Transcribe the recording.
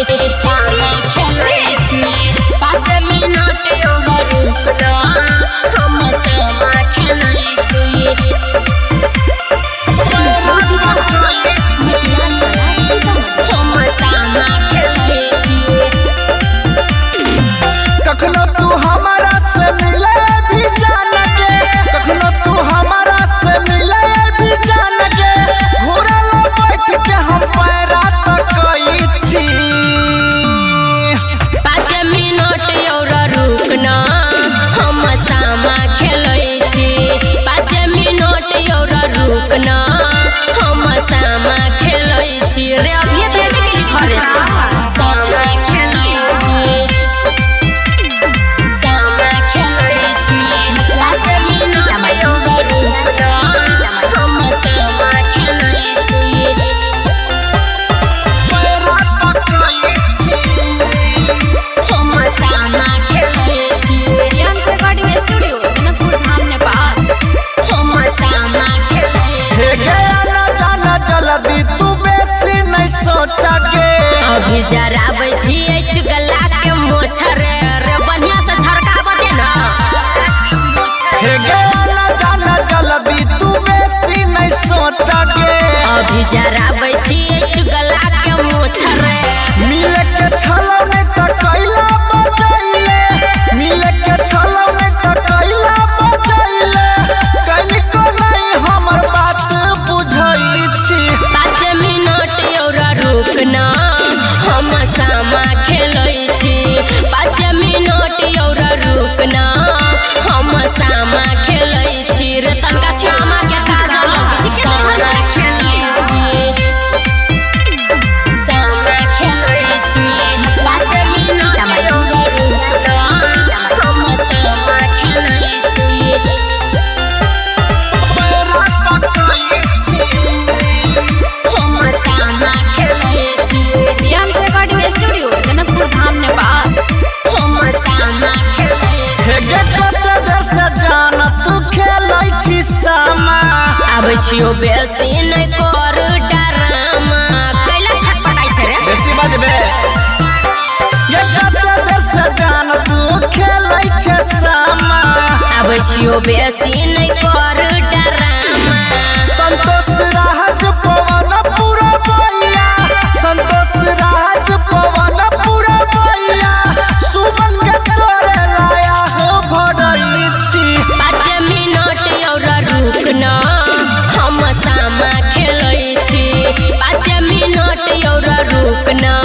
सामा खेलै छी 5 मिनट और रुकना हम सामा खेलै छी हम सामा खेलै छी कखनो तू हमारा से मिले भी जान के कखनो तू हमारा से मिले भी जान के घुरल बैठ के हम पैरा तकई छी 5 मिनट और रुकना हम सामा खेलै छी 5 मिनट और रुकना हम सामा खेलै छी रे अभी देबे के लिए घरे सामा खेलै छी सामा खेलै छी 5 मिनट और रुकना हम सामा खेलै छी पैरा तकई छी हम सामा खेलै छी रियांस रिकॉर्डिंग स्टूडियो जनकपुर धाम नेपाल हम सामा खेलै हे गया न जाना जल्दी तू बेसी नहीं सोचा के अभी जराबै छियै चुगला के मोछर रे बढ़िया से झरकाब दे ना हे गया न जाना जल्दी तू बेसी नहीं सोचा के अभी जराबै छियै चुगला के मोछर मिले के छलौ नहीं त कैला बचैले मिले के छलौ नहीं त कैला बचैले कनिको नहीं हमर बात बुझै छी 5 मिनट और रुकना हम सामा खेलै छी 5 मिनट और रुकना हम सामा खेलै छी रे तनका श्यामा के काजल लगे छी सामा खेलै छी सामा खेलै छी 5 मिनट और रुकना हम सामा खेलै छी पैरा तकई छी हम सामा खेलै छी रियांस रिकॉर्डिंग स्टूडियो जनकपुर धाम नेपाल हम सामा खेलै हे गे कते देर से जान तू खेलै छी सामा आबै छियो बेसी नहीं कर डरामा कैला छटपटाई छै रे बेसी बजबे ये कते देर से जान तू खेलै छे सामा आबै छियो बेसी नहीं कर डरामा संतोष राज पवन पूरा भैया संतोष राज पवन पूरा भैया सुमन के तोरे लाया हो भरई छी 5 मिनट और रुकना हम सामा खेलै छी 5 मिनट और रुकना